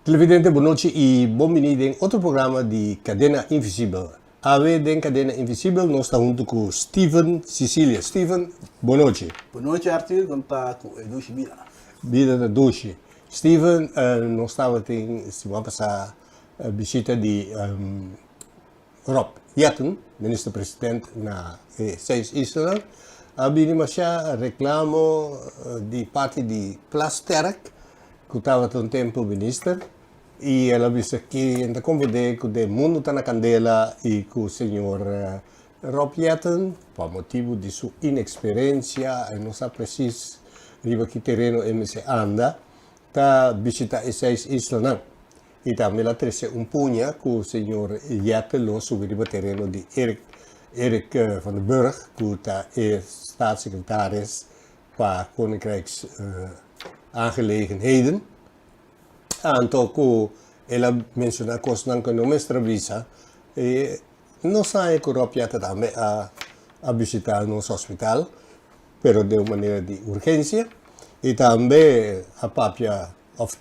Televidente, boa noite e bem-vindo em outro programa de Cadena Invisível. A vez em Cadena Invisível, nós estamos junto com Steven Sicília. Steven, boa noite. Boa noite, Arthur. Como está com Edu Chibira? Vida da Dushi. Steven, nós estávamos semana passada a visita de Rob Jetten, minister-presidente na 6 Islas. Abbiamo reclamo di parte di Plasterk, que estava há um tempo ministro, e ela disse que ainda convidei que o mundo está na candela e que o senhor Rob Jetten, por motivo de sua inexperiência, e não sabe preciso riba que terreno MC anda, está visitando as 6 islas não. E também ela trouxe punha que o senhor Jetten lo sobre o terreno de Erik van den Burg, que está staatssecretaris para Koninkrijks aangelegenheden. Aantal que ela menciona coisas que não me extravisa, e não sai que o Rob Jetten também a visitar o nosso hospital, pero de uma maneira de urgência, e também a papia of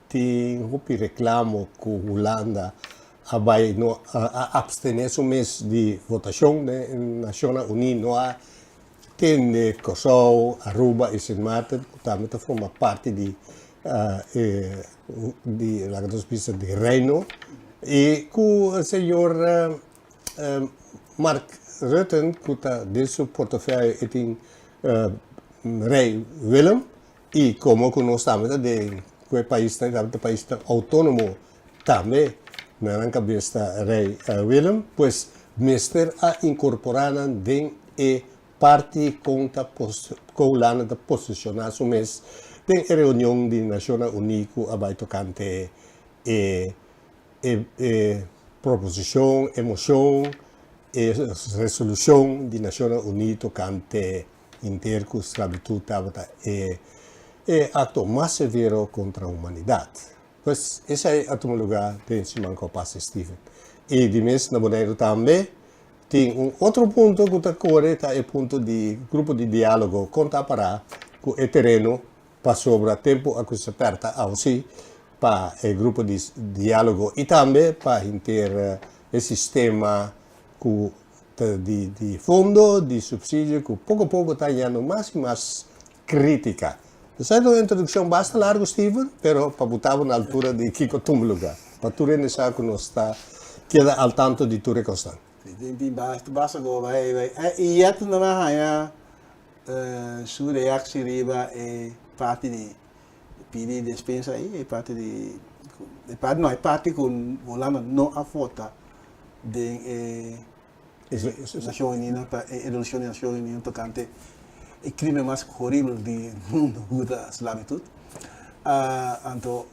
tem reclamo que a Holanda vai abstener-se mês de votação na Nações Unidas, não há tem Kosovo, Aruba e Sint Maarten, que também forma parte de Reino, e que o senhor Mark Rutte, que está de seu portfólio, tem rei Willem, e como que nós estamos de que país autônomo também na cabeça rei Willem, pois mister a incorporar dentro parte conta colana da posicionar o mês tem reunião de Nações Unidas a tocante proposição, emoção e resolução de Nações Unidas tocante escravidão é acto mais severo contra a humanidade. Pois esse é o lugar de cima que passa Steven. E de mês na Bonaire também tem outro ponto que está correto, é o ponto de grupo de diálogo conta para que o terreno para sobre tempo a que se aperta assim para o grupo de diálogo e também para ter o sistema de fundo, de subsídio, que pouco a pouco está ganhando mais e mais crítica. Essa é uma introdução bastante larga, Steven, mas para botar na altura de que costuma lugar. Para tu reconhecer que nós está queda al tanto de tu reconstrução. Basta agora, e Jetten não vai sua reação riba é parte de pedir dispensa aí, é parte com o Holanda não a foto de Nações Unidas para a resolução das Nações Unidas tocante o crime mais horrível do mundo, da esclavitud. Então,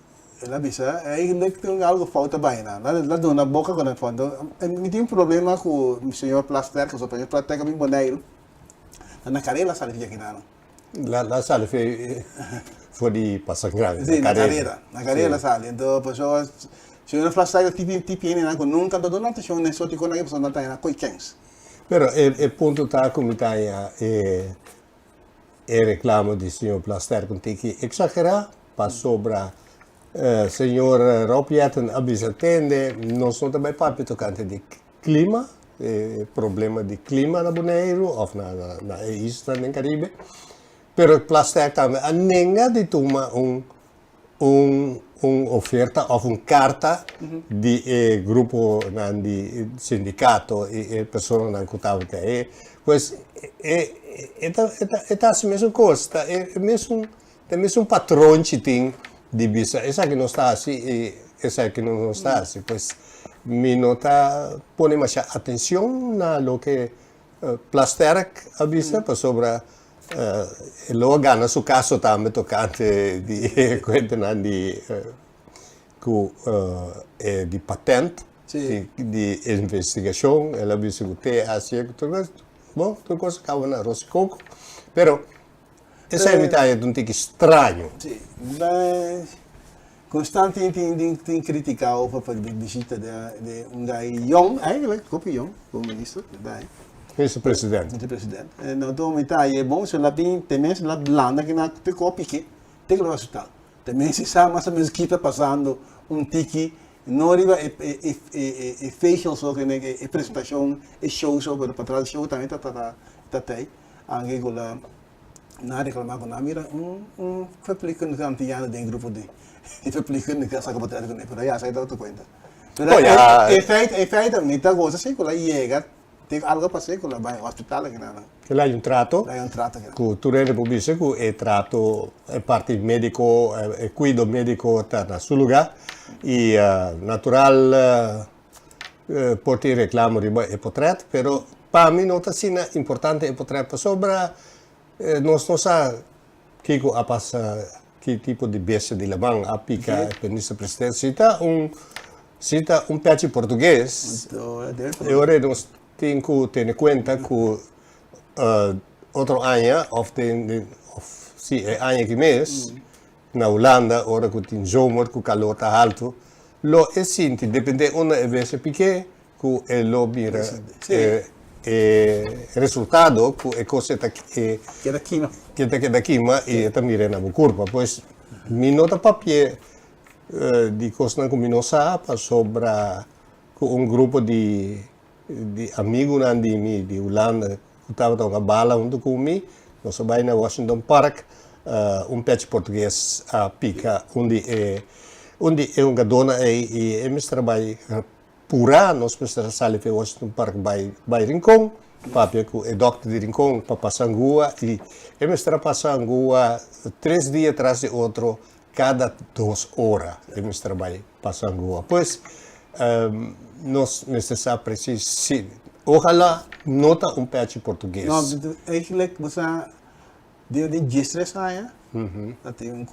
ela disse, ainda que tem algo falta bem, lá dona boca quando fundo, me tem problema com o senhor Plasterk, o senhor Plasterk bem boneiro, na carreira sabe que aqui não. La sala foi de Passangrave. Sim, na carreira sale. Então, pessoas, o senhor Plasterk tipo ainda nunca deu nada atenção nesse tipo de pessoa não tem na coiquens. Pero o ponto está como está é reclamo do senhor Plasterk que tem que exagerar para sobrar senhor Rob Jetten atende, nós não também parte tocante de clima, problema de clima na Bonaire ou na isla no Caribe, pero Plasterk também a nega de tomar oferta ou carta de grupo de sindicato e pessoas na que é, pois é assim mesmo coisa, é mesmo patrão que tem de visa, essa que não está assim e essa que não está assim, pois me nota põe mais atenção na lo que Plasterk avisa para sobre logo gana seu caso também tocante de de patente de investigação, ela avisa que tem assim bom, tudo coisa que na Rosicoco, pero essa é de um tipo estranho. Sim, mas constantemente tem criticado a visita de um Young, eigenlijk, kopje Young, como ministro, Vice-presidente. Então, é bom se ela tem também se ela blanda que na picou pique, tem que levar hospital. De mensen samen, mas mensen kita passando tiki, não arriba facial so que apresentação, show so, para trás show também tá aí. Angé gola na reclamar com a mira verplichten que antiano de grupo de verplichten que essa capacidade com para já sai da outra conta. Efeito não tá gosta sei cola chega tem algo para sei cola vai hospital que nada. Que lá um trato. Lá um trato que. Que tu rende publice que é trato é parte médico é cuido médico tá na seu lugar e natural por te reclamo riba é potret, pero para mim não tá sina importante é potret para sobra nós não sabe que a passa que tipo de besta de labang apica ministro presidente cita peixe português e ora nós temos que ter em conta que outro ano sim é ano que mês na Holanda ora que tem zomer que calor tá alto lo é sinti depende uma vez pequeno que é lo mira resultado que é coisa que queda quima e também é na curva pois mi nota papel di coisa que mi não sabe sobre grupo de amigos de Holanda que estava a bala junto comigo nós vai na Washington Park peixe português a pica onde é uma dona e é mestre trabalho pura nós mestre sale para Washington Park by Rincon papel que é doctor de Rincon para passar rua e é mestre passar rua 3 dias atrás de outro cada 2 horas é mestre trabalho passar rua pois nós mestre sabe preciso ojalá nota peixe português não eigenlijk você de distress aí tem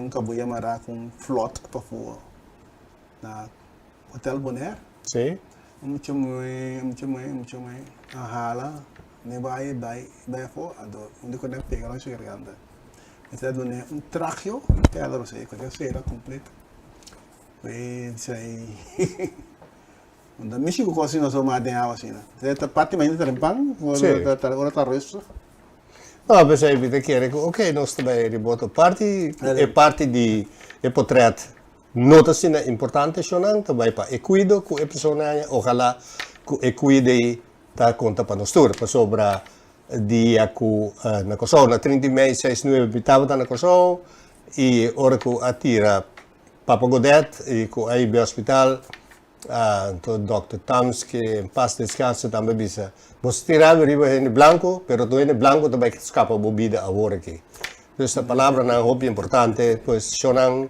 cabuia mará com flot para fora na hotel Bonaire sim muito mais a hala ne vai fora onde quando pega lá chega grande então dona traje que ela não sei que será completo pois aí onda México quase não só mais tem água assim tá parte mais de pão ou tá resto. No, per esempio, te chiede che ok, non sta bene riboto parti e parti di potret nota sina importante sonan também para equido com a persona ojalá que equide ta conta para nós tur para sobra dia ku na coso na 30 mei 69 bitava na coso e ora ku atira Papa Godet e ku aí be hospital to Dr. Tams que em paz descanse também bisa você tirava riba em branco pero tu em branco também escapa bebida agora aqui essa palavra na roupa importante pois sonan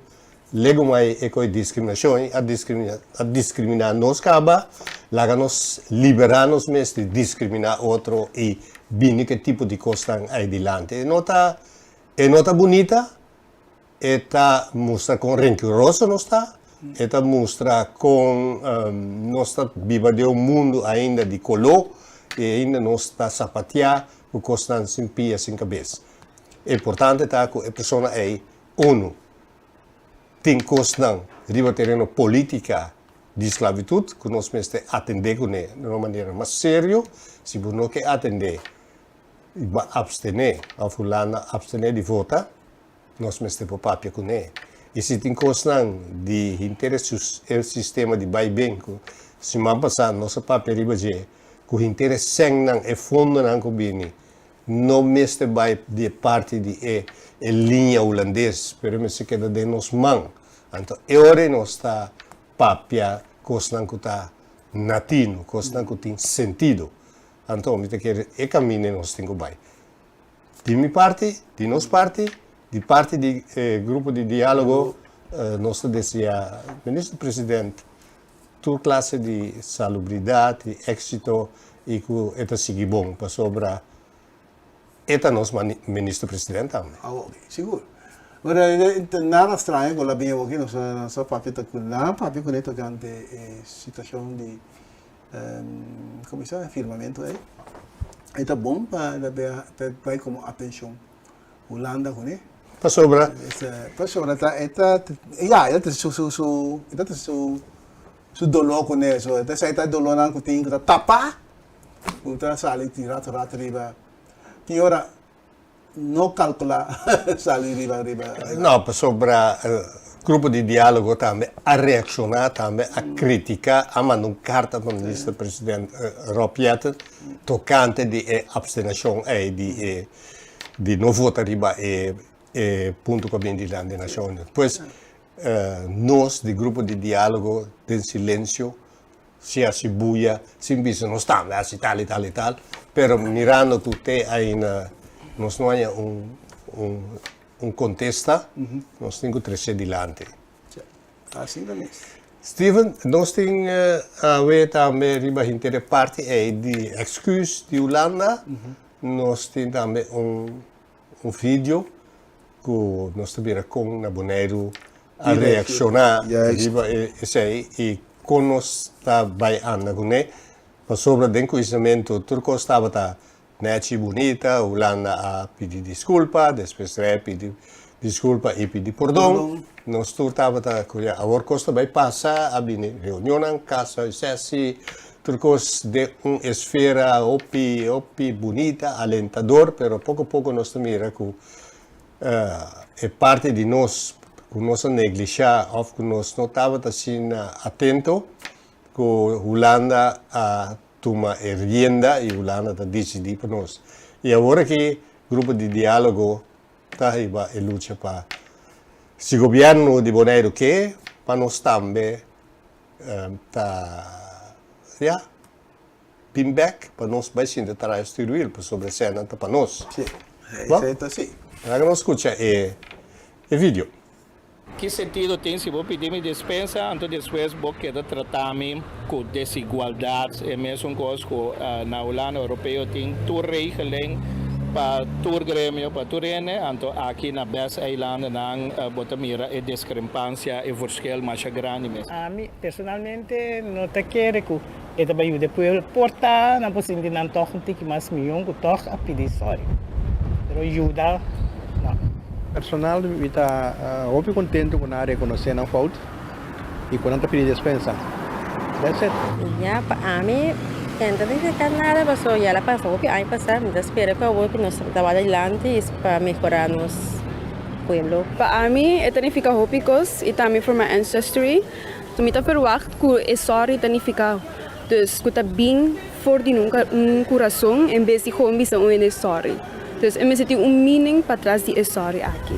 lego mai e coi discriminação a discriminar nos caba laga nos liberar nos mes de discriminar outro e bini que tipo de coisa aí dilante é nota bonita eta mostra com rancoroso não está eta mostra com nossa viva de mundo ainda de color e ainda não está sapatear o coisa sem pia sem cabeça é importante tá que a pessoa é tem coisa riba terreno política de esclavitud que nós mesmo atender com ele de uma maneira mais séria se você não quer atender e abstener a fulana abstener de votar nós mesmo por papel com ele e se tem coisa de interesse o sistema de bem se mais passar nosso papel riba que o interesse não é fundo não combine não mesmo vai de parte de linha holandês pero me se queda de nos mãos então é hora nós está papia coisa que está natino coisa que tem sentido então me te quer caminho nós tem que vai de minha parte de nossa parte de parte do grupo de diálogo nós dizia ministro presidente tua classe de salubridade de êxito e que eta sigue bom para sobra eta nos ministro presidente também ok seguro ora nada estranho com a bem aqui nossa papel tá com lá papel com eto gante situação de como isso é firmamento aí eta bom para como a pensão Holanda com ele para sobra eta su dolor com isso eta sai tá dolor não tem que tapar outra sala tirar riba que ora não calcular sali riba. Não, sobre grupo de diálogo também, a reaccionar também, a criticar, a mandar uma carta para o ministro-presidente Rob Jetten, tocante de abstenção de não votar riba ponto que vem de lá de nações. Pois, nós, de grupo de diálogo, de silêncio, se a Shibuya, sem visto, não estamos, assim, tal e tal e tal, pero mirando que tem aí, nós não há contesta, nós temos que trazer adiante. Assim também. Steven, nós temos a ver também, riba a parte de excuus de Holanda, nós temos também vídeo que nós temos com na Bonaire a reaccionar, riba e quando nós estamos andando com ele, sobre o conhecimento turco estava Neti bonita, Holanda a pedir desculpa, depois pedir desculpa e pedir perdão. Nós estava agora costa vai passar a reunião em casa, se turcos de uma esfera opi bonita, alentador, pero pouco a pouco nós também é parte de nós, que nós negligenciar, ou que nós não estava assim atento, que Holanda toma rienda e Holanda está decidindo para nós. E agora que o grupo de diálogo está aí e luta para se o governo de Bonaire quer, para nós também está pin back, para nós vai sim tentar instituir sobre a cena para nós. Sim, é assim. Agora nós escuta o vídeo. Que sentido tem se vou pedir minha dispensa, então depois vou querer tratar-me com desigualdade, é mesmo coisa que na Holanda Europeia tem tudo regeling para todo grêmio, para tudo então aqui na Best Island não bota mira a discrepância e verschil mais grande mesmo. A mim personalmente não te quero que eu também depois portar na possibilidade de não tocar um tique mais milhão que toca a pedir sorry, pero ajuda não. Personal, eu estou muito contente com a reconhecer a falta e com a pedir dispensa. That's it. Ya, para mim, tenta de ficar nada, mas já ela passou o que aí passar, me espera para o que nós trabalhamos adiante para melhorar nosso pueblo. Para mim, é tanificar hópicos e também for my ancestry. Tu me está verwacht que é sorry tanificar. Dus que está bem forte num coração, em vez de gewoon bisa um sorry. Dus er zit een meaning para trás de história aqui.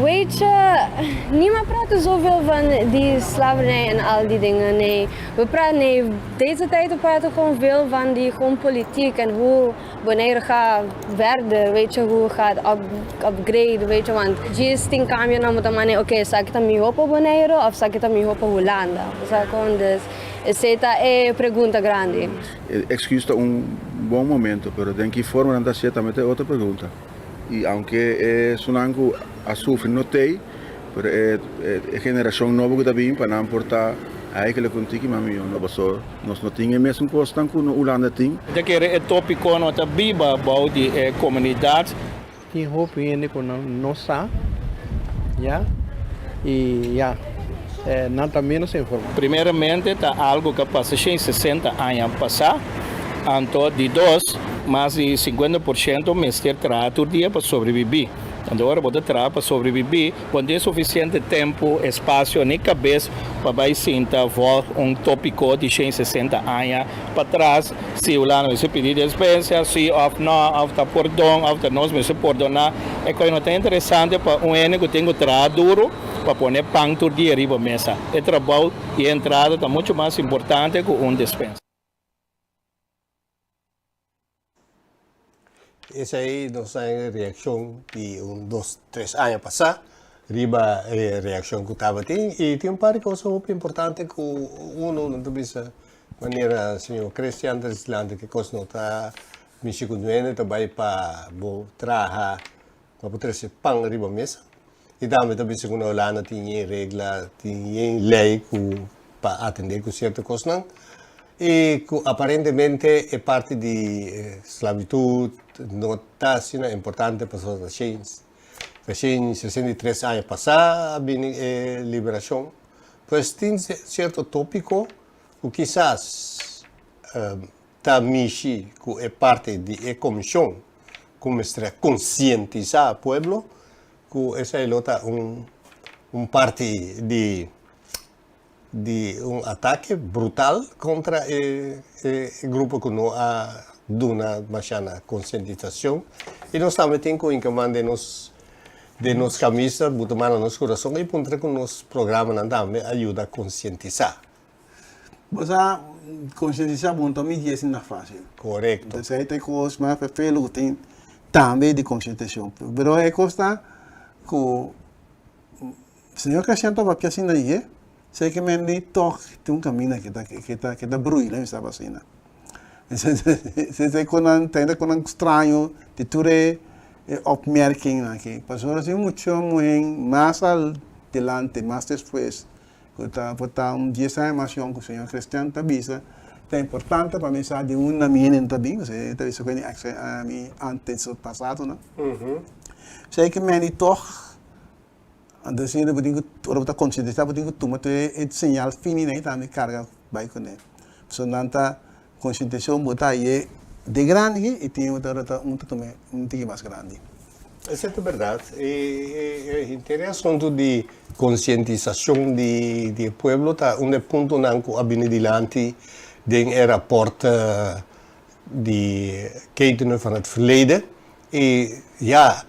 Weet je, niemand praat zoveel van die slavernij en al die dingen. Nee, we praten, nee, deze tijd we praten gewoon veel van die gewoon politiek en hoe Bonaire gaat verder, weet je, hoe gaat upgrade, weet je, want je tem cambio na muita maneira, oké, sa kita mi hopa Bonaire of sa kita mi hopa Holanda. Sa gewoon dus, essa é pergunta grande. Excusa bom momento, pero tem que forma de ser também outra pergunta. E aunque é sunango a sofrer não tem, pero é geração nova que está vindo para não importar aí que ele contigo mas não passou nós não tínhamos mesmo coisa que no Holanda tem. De que é tópico não está biba about de comunidade. Tem roupa ainda com nossa, já e já não também não se informa. Primeiramente está algo que passa 60 anos passar. Então, de mais de 50% mestre trabalha todo dia para sobreviver. Então, agora você trabalha para sobreviver, quando é suficiente tempo, espaço nem cabeça para sentar tópico de 60 anos para trás, se o lado se pedir dispensa, se não, perdão, nós me perdonar, é que não é interessante para que tem que trabalhar duro para pôr pão todo dia arriba mesa. O trabalho e a entrada está muito mais importante que dispensa. Essa aí nós temos reação de 2, 3 anos passar, riba reação que estava tendo e tem um par de coisas muito importantes que não dessa maneira o senhor Cristiano da Islândia que coisa não está me segundo também para trabalhar para poder ser pão riba mesa e também segundo a Holanda tinha regra tinha lei para atender com certas coisas e aparentemente é parte de esclavitud não está assim importante para a gente. Recém 63 anos passar, a liberação. Pois tem certo tópico que quizás está mexi que é parte da comissão como concientizar al pueblo, que esa es un parte de un ataque brutal contra el grupo que no ha dado una machana concientización. Y nos también tenemos en comando de nos camisas, botar a nos corazón y poner con los programas también ayuda a concientizar. Mas a conscientizar muito também é na fácil. Correcto. Então, aí tem coisas mais perfeitas que tem também de conscientização. Mas é coisa que o senhor Cristiano estava pensando aí, sei que me toque tem um caminho que está bruído, não está vacina. Se quando tem estranho, de tudo opmerking aqui. Pastor assim muito mais adelante, mais depois. Portanto, dia sai mais que o senhor Cristiano avisa, é importante para mensagem de uma menina também, você está vendo que a minha antes do passado, não? Sei que me toque, assim eu tenho que ora conscientizar, eu tenho que tomar o sinal fino, né? Também carga vai com ele. Portanto, conscientização botar aí de grande e tem outra também um pouco mais grande. Essa é a verdade. É interessante de conscientização do povo, tá um ponto que abine dilante den rapport de Keitenen van het verleden. E ja,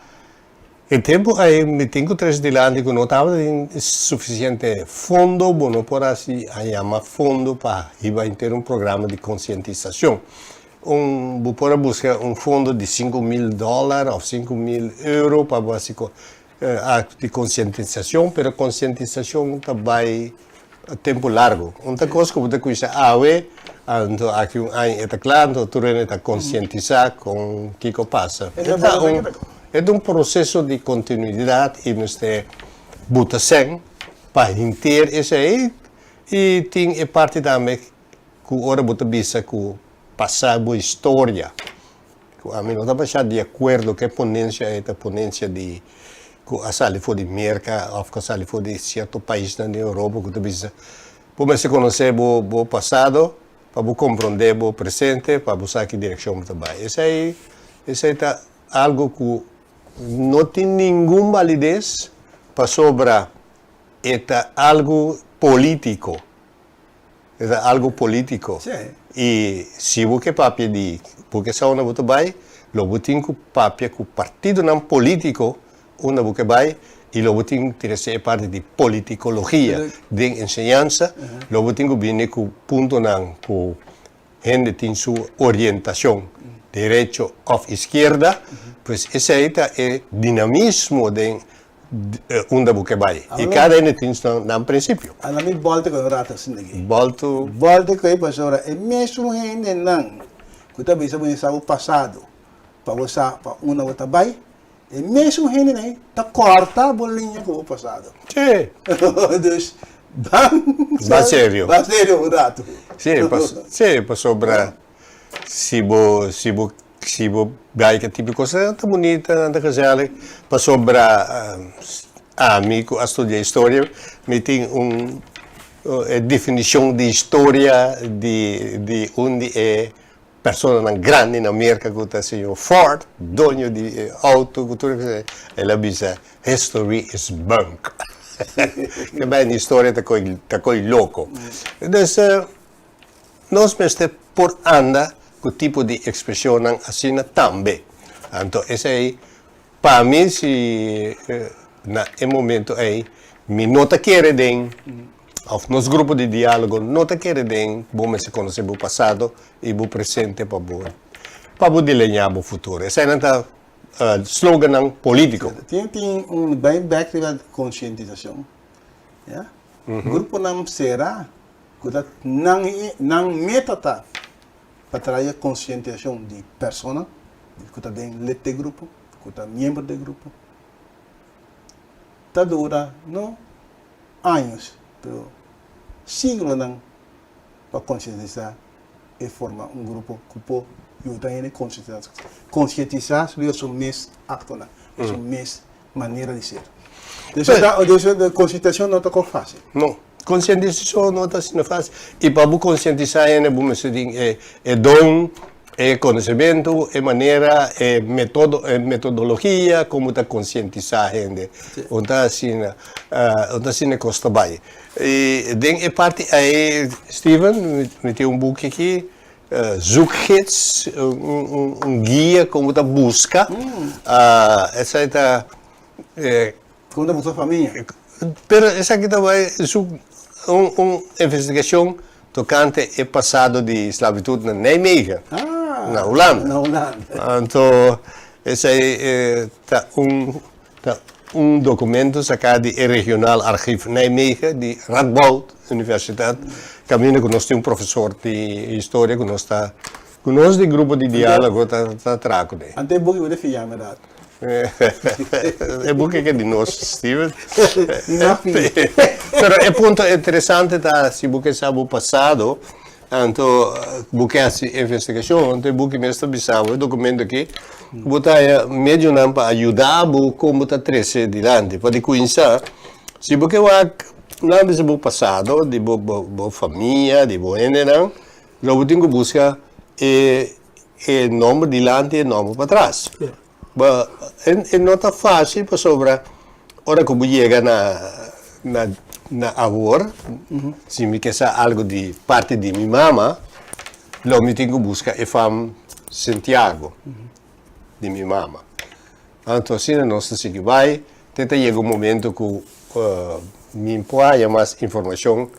el tempo me tenho tres dilante que não estava suficiente fundo, bueno, por assim chamar fundo para ir ter um programa de conscientização. Para buscar um fundo de $5.000 ou €5.000 para básico de conscientização, mas conscientização também a tempo largo. Outra coisa que você conhece então aqui é claro, então tu está conscientizar com o que passa. É processo de continuidade e você bota sem para inteiro isso aí e tem parte também que agora você visa que passar boa história. A mim não está de acordo que a ponência é a ponência de que a sala for de América ou que a sala for de certo país na Europa que você para você conhecer o passado, para compreender o presente, para buscar que direção trabalha. Isso aí é algo que não tem nenhuma validez para sobrar. É algo político. É algo político. Sim. E se você papel de porque só uma você vai, logo tem que papel que o partido não político, uma você vai e logo tem que ser parte de politicologia, de ensinança, logo tem que vir com ponto não que gente tem sua orientação, direita ou esquerda, pois esse aí é dinamismo de onde você vai. E cada um tem um princípio. A mim volta com o rato assim aqui. Volta com aí pastor, é mesmo gente não. Que também sabe o passado, para você para uma outra vai, é mesmo gente né, tá corta a bolinha com o passado. Sim. Vai sério o rato. Sim, para sobrar se vai que tipo de coisa tá bonita, tá gezellig, para sobrar amigo a estudar história, me tem definição de história de onde é pessoa grande na América que está senhor Ford, dono de auto, que ela diz history is bunk. Que bem história tá coi louco. Então nós mesmo por anda que tipo de expressão assim também. Então esse aí para mim se na momento aí me nota querer den of nos grupo de diálogo nota querer den bom se conhecer o passado e o presente para desenhar o futuro. Esse é slogan político. Tem bem background de conscientização. Yeah? Grupo não será que não meta para trazer conscientização de pessoa, que está dentro de grupo, que está membro do grupo. Está dura não anos, mas siglos não para conscientizar e formar um grupo que pode ajudar a conscientizar sobre o mesmo acto, a mesma maneira de ser. Então, a conscientização não está fácil. Não. Conscientização não está sendo fácil. E para conscientizar, é dom conhecimento, maneira, metodologia, como tá conscientizar a gente, onde assim custa bem. E tem parte aí, Steven, me tem book aqui, zoekgids, guia como tá busca, essa aí tá, Como da sua família? pero essa aqui também uma investigação tocante o passado de esclavitud na Nijmegen, na Holanda. Na Holanda. Então, esse aí tá documento sacado do Regionaal Archief Nijmegen, de Radboud Universiteit. Caminho que nós temos professor de história que nós está, que nós de grupo de diálogo tá trago de. Ante book você filha me dá. É book que é de nós, Steven. Não, Pero é ponto interessante tá se book sabe o passado. Então, book essa investigação, então book mesmo bisavo, o documento aqui, botar meio não para ajudar como tá crescer adiante, para conhecer se book não é o passado, de boa família, de boa não, logo tem que buscar o nome adiante e o nome para trás. É não tá fácil para sobrar, hora que eu chego na agora, se me quer algo de parte de minha mama, logo me tenho que buscar a fam Santiago de minha mama. Então assim nós se vai, tenta chegar um momento que me põe mais informação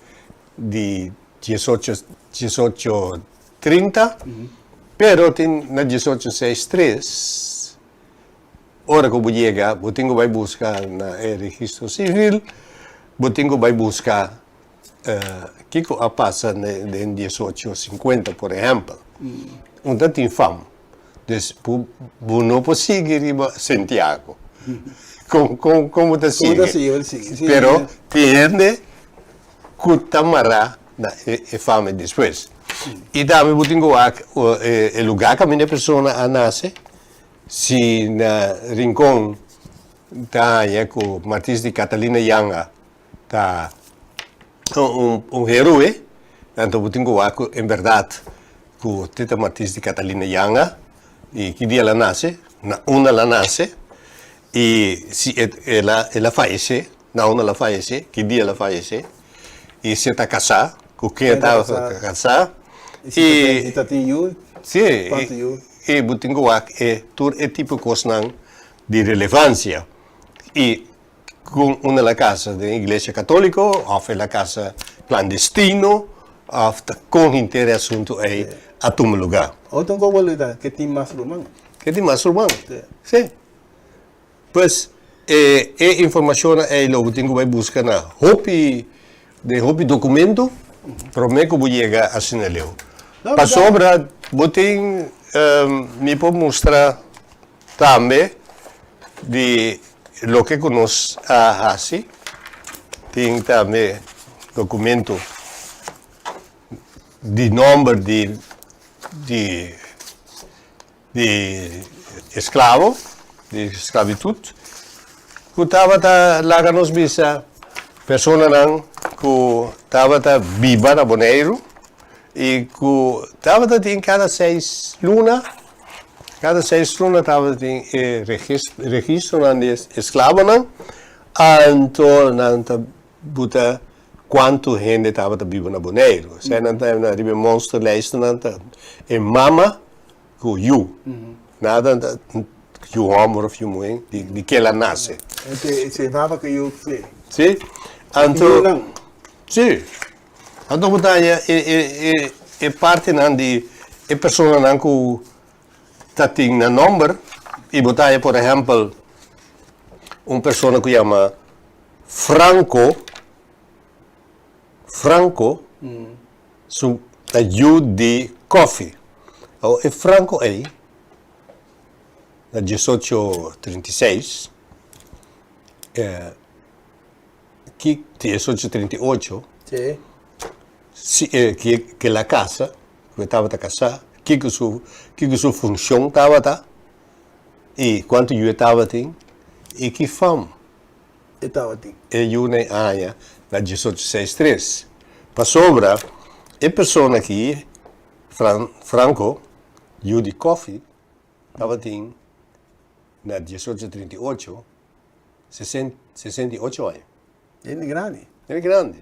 de 1830, pero tem na 1863, hora que eu chego, eu tenho que buscar na registro civil. Eu tenho que buscar o que passa em 1850, por exemplo. Onde tem fama. Então, eu não posso seguir Santiago. Como está seguindo? Pero, tem que tamará a fama depois. E também eu tenho o lugar que a minha pessoa nasce. Se na Rincón está com Martins de Catalina Yanga, tá herói, então eu tenho em verdade com Tita Martins de Catalina Yanga e que dia ela nasce, na uma ela nasce e se ela falece, na uma ela falece, que dia ela falece e se está casada, com quem está casada e sim, e eu tenho todo tipo de coisa de relevância e com uma casa da Igreja Católica, ou na casa clandestina, ou com interesse assunto a todo lugar. Outro como que tem mais romano. Que tem mais romano? Sim. Pois, a informação é logo tenho que buscar na hobby documento, para mim que eu vou chegar a sinaleu. Para sobra, eu tenho me pode mostrar também de lo que nós fazemos, tem também documento de número de escravo, de esclavitud, que estava lá que nós visa pessoa que estava viva na Bonaire e que estava em cada 6 lunas. Cada 6 lunas estava em registro de escravos, então buta quanto gente estava vivo na Bonaire. Se não tem monstro lijst, e mama com you, nada que o homem ou o mulher de que ela nasce. Se nada que eu sei. Sim, então sim, então buta é parte de a pessoa que tem um número e botar, por exemplo, uma pessoa que chama Franco, ajuda de coffee. O Franco aí, na 1836, que 1838, que a casa, que estava casada, que sua função estava, e quanto eu estava tem, e que fama. E eu na 1863. Para sobra, a pessoa aqui, Franco, Judy Coffee, estava em na 1838, 68 anos. Ele é grande. Ele é grande.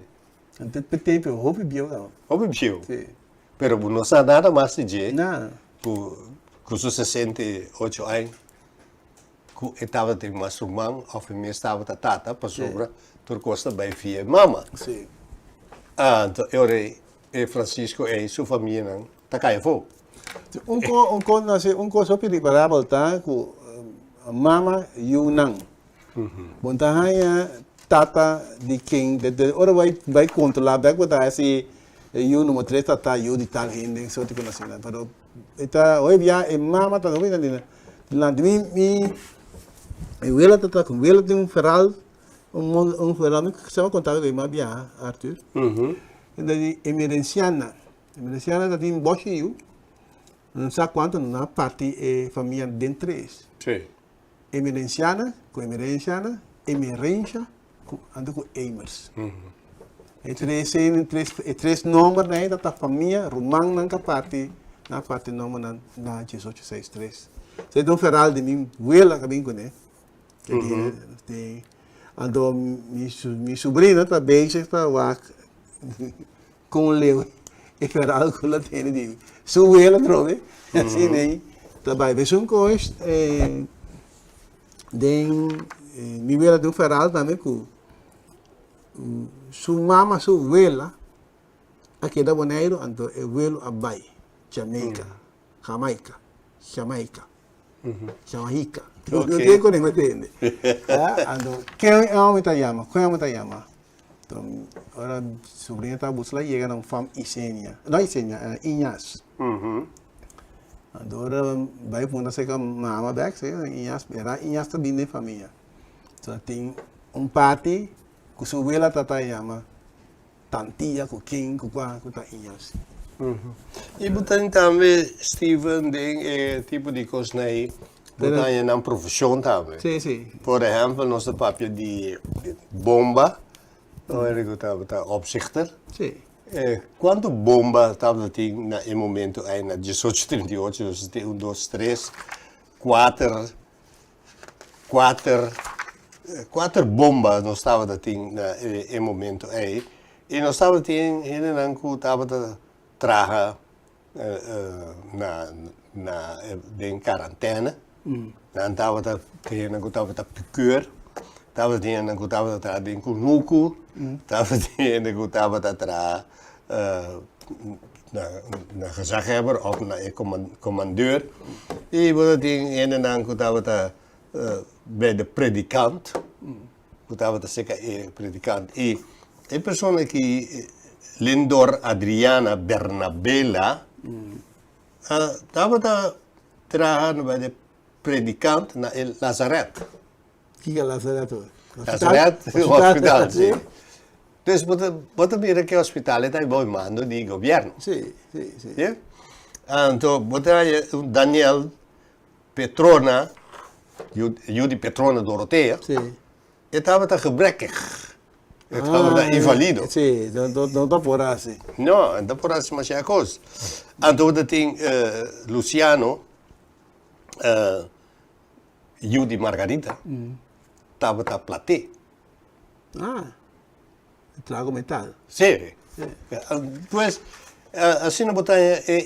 Então, tempo, eu roubo bio, não. Óbvio. Sim. Pero não sabe nada mais de dizer. Não. Com os 68 anos, que estava de mais irmão, ou mesmo estava da tata, para sobre, por costa bem filha mama. Sim. Então, eu Francisco e sua família não, tá caia fogo. Um coisa preparável, tá? Com mama e o não. Bontahaya tata de quem, ora vai controlar, vai botar esse eu número 3 tata eu de tal gente, só tipo nacional. Pero ita hoje via mama tá não vendo lá de mim eu ela tata com ela tem feral feral que se vai contar de mais via Arthur. Então emergenciana tá tem boche eu não sabe quanto na parte família dentro três. Sim. Emergenciana, com emergenciana, emergência, ando com Emers. Três números né, da família, romano na parte número na 1863. Você tem um feral de mim, huela que bem com né. Ando minha sobrinha tá bem, está lá com o leu, e feral com a tênis de sua huela trove, assim né. Tá bem, vê um coisa mi vela de um feral também com sua mama, sua vela, aqui da Bonaire, então é velo abai, Jamaica. Não tem como entender. Então, quem é o que chama? Então, agora sobrinha está buscando chega na fama Isenia, não Isenia, Inhas. Agora vai fundar se com mama back, se Inhas também tem família. Então tem parte que sua vela tata chama tantia com quem com tá Inhas. E botan também Steven tem tipo de coisa aí, botan na profissão também. Sim. Por exemplo, nosso papel de bomba, eu estava opzichter. Sim. Quanto bomba estava no momento aí na 1838, dus 1, 2, 3, 4 bombas nós estava no momento aí e nós estava ainda não estava traga na em quarentena, não estava tendo piqueur, estava tendo em cunuco, estava tendo na gezaghebber of na commandeur. E we hadden dan bij de predikant, we zeker predikant. E a persoon que Lindor Adriana Bernabella, estava trabalhando bij de predikant na El Lazaret. Que é Lazaret? Lazaret, hospital, sim. Dus wat er que hospital é bom mando de governo. Sim. Yeah? Então, Daniel Petrona, Judy Petrona Dorothea, estava gebrekkig. Estava invalido. Sim, não está por assim. Não, não está por assim, mas é a coisa. Então, tem Luciano, Judy Margarita, estava a platê. Trago metal. Sim. Pues, assim não botar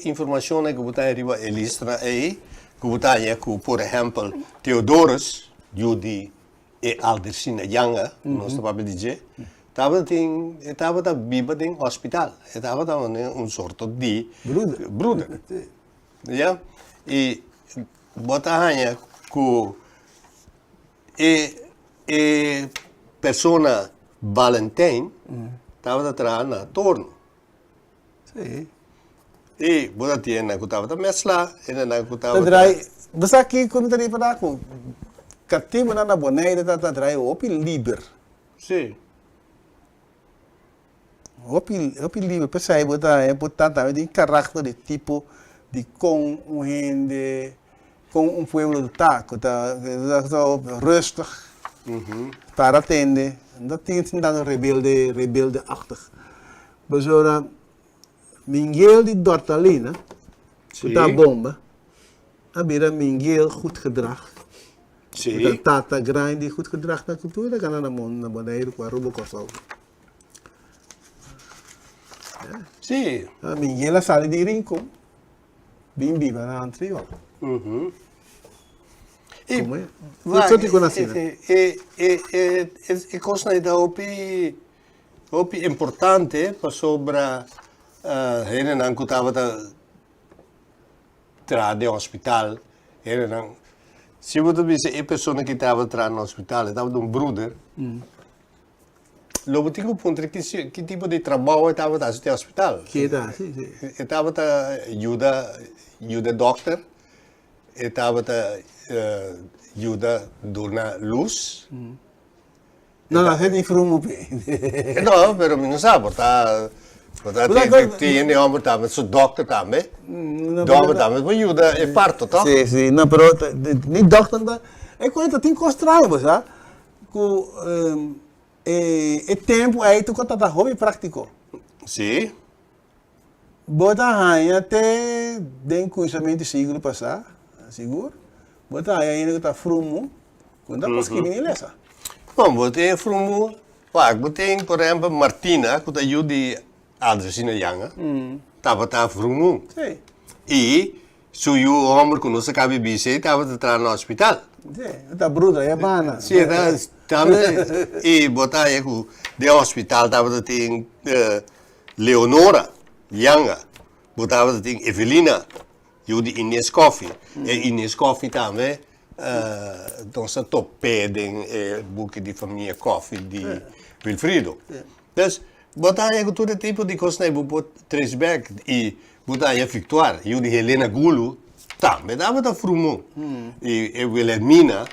informação que botar arriba a lista aí, que botar que, por exemplo, Theodorus, Judy e Aldercina Yanga, nós estava dizer, estava viva em hospital, estava um sorto de bruder. Yeah? E botar que persona Valentin estava atrás na torno. Sim. E você tinha na cutava mesla, e na cutava. Você aqui como está para com cativo na boneira tá atrás opi liber. Sim. Opi liber, pensei botar é botar também de caráter de tipo de com gente com pueblo do taco, tá rustig. Para atender. Dat is dan rebelde-achtig. Bijvoorbeeld, Miguel de Dortalina, com a bomba, abira Miguel goed gedrag. Sim. De Tata Grind die goed gedrag na cultura, kan na Bonaire com a Rubocosol. Sim. Miguel a sala de rincon. Bimbi vai na anterior. Uhum. Como é? Isso te conheci. E cosa da opi importante para sobre ele não estava tra de hospital, ele não. Se você dizer a pessoa que estava tra no hospital, estava de brother. Logo tinha ponto que tipo de trabalho estava no hospital. Que dá, sim. Estava ajuda doctor, estava ajuda dona luz. Não, a gente informa bem. Não, mas não sabe, tem homem também, sou doctor também. Doctor também, mas ajuda é parto, tá? Sim, não, mas nem doctor não. É quando tem constraio, sabe? É tempo aí tu conta da hobby prático. Sim. Bota rainha até den conhecimento siglo passar, seguro. Bota rainha ainda tá frumo, quando a que nem lessa. Bom, botei frumo, botei, por exemplo, Martina, que ajuda a Adresina Yanga, estava frumo. Sim. E se o homem que não se cabe bice, estava no hospital. Sim, tá bruta, é bana. Sim, também. E botar aí de hospital, estava tem Leonora Yanga, botava tem Evelina, eu de Inês Coffee. E Inês Coffee também, então se topedem boek de família Coffee de Wilfrido. Dus botar aí todo tipo de coisa, eu vou Tresbeck e botar aí Victoire, eu de Helena Gulu, também dava da frumo. E Wilhelmina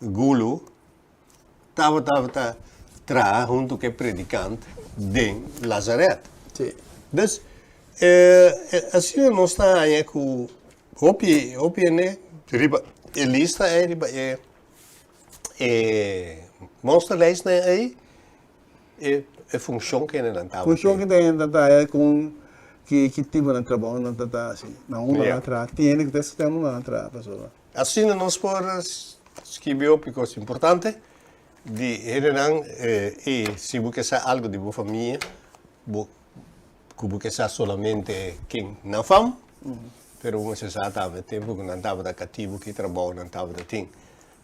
Gulu, estava tra junto com o predicante de Lazaret. Sim. Dus, assim nós está aí com opi né, riba, lista é riba monsterlijst né aí, função que ainda não estava. Função que tem é com que tipo de trabalho não tá assim, não uma atrás, tem que ter sistema lá atrás, pessoal. Assim nós podemos escrever coisa importante de Renan e se você sabe algo de boa família, que sabe somente quem não faz, pero você sabe também tempo que não estava da cativo que trabalha não estava da ting.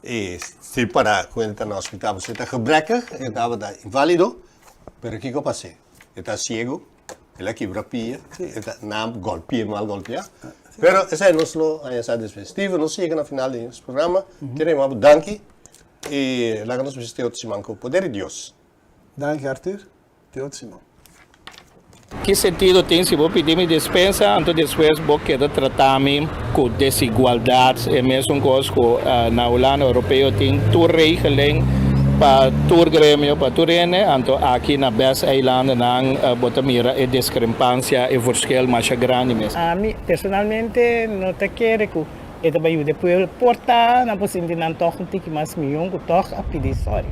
E se para quando está no hospital você está gebrekkig, estava da inválido, pero o que eu passei? Está cego, ele quebra pia, está não golpeia mal golpeia. Pero esse é nosso aí essa despedida, nós chega no final do programa, queremos danke e lá nos visite outro simão com o poder de Deus. Danke Arthur, te outro simão. Que sentido tem se vou pedir minha dispensa, então depois vou querer tratar-me com desigualdade, é mesmo coisa que na Holanda Europeia tem tudo regelem para todo grêmio, para tudo né, então aqui na Best Island não bota mira a discrepância e verschil mais grande mesmo. A mim personalmente não te quero que eu também depois portar na possibilidade não tocar um tique mais milhão que toca a pedir sorry,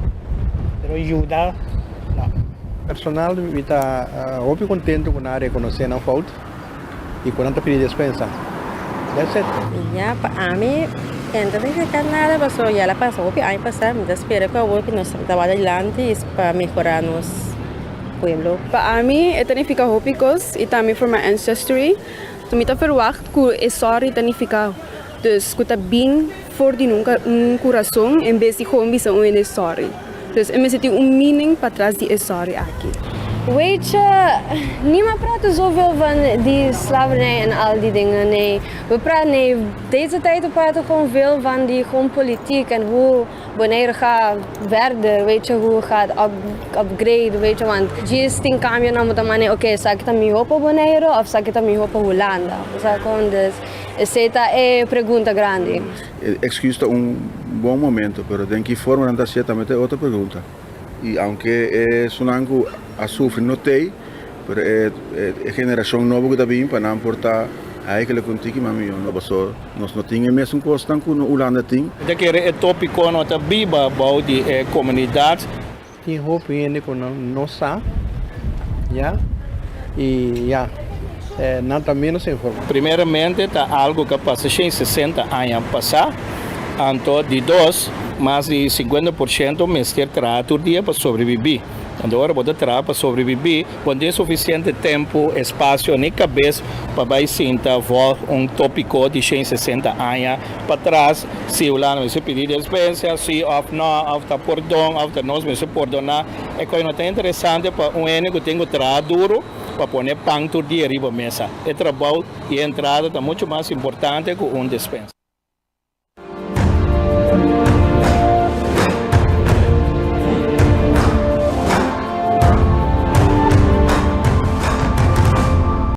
pero ajuda não. Personal, está muito contente com a reconhecer a falta e com a pedir dispensa. That's it. Ya, para mí, entonces que nada pasó, ya la pasó, que hay pasar, me espero que nos trabaje adelante es para mejorar nos pueblo. Para mim, é tanificar hópicos e também for my ancestry. Tu me tá verwacht que é sorry tanificar. Dus que tá bem for de nunca coração em vez de gewoon bisa um sorry. Dus eu me senti meaning para trás de sorry aqui. Weet je, niemand praat zoveel van die slavernij en al die dingen. Nee, we praten, nee, deze tijd praten we gewoon veel van die gewoon politiek en hoe Bonaire gaat verder, weet je, hoe gaat upgrade, weet je, want juist in cambio não moet man, oké, sa kita mi hopa Bonaire of sa kita mi hopa Holanda. Sa gewoon dus, essa é pergunta grande. Excuus bom momento, pero tem que forma não ser também outra pergunta. E aunque Sunango sofre não tem, pero a geração nova que também para não importar aí que ele contigo mami não passou nós não tínhamos mesmo coisa tanto no Holanda tem. Eu quero é tópico não tá biba about de comunidade. Tem roupa ainda com nossa, já e já não também não se informa. Primeiramente, está algo que passa 60 anos passar, então de dois, mais de 50% mestre trabalha todo dia para sobreviver. Agora, você trabalha para sobreviver, quando tem suficiente tempo, espaço, nem cabeça para sentar tópico de 60 anos para trás, se o lado se pedir dispensa, se não, está perdão, não se perdonar, é coisa não interessante para que tem que trabalhar duro para pôr pão todo dia arriba da mesa. O trabalho e a entrada está muito mais importante que dispensa.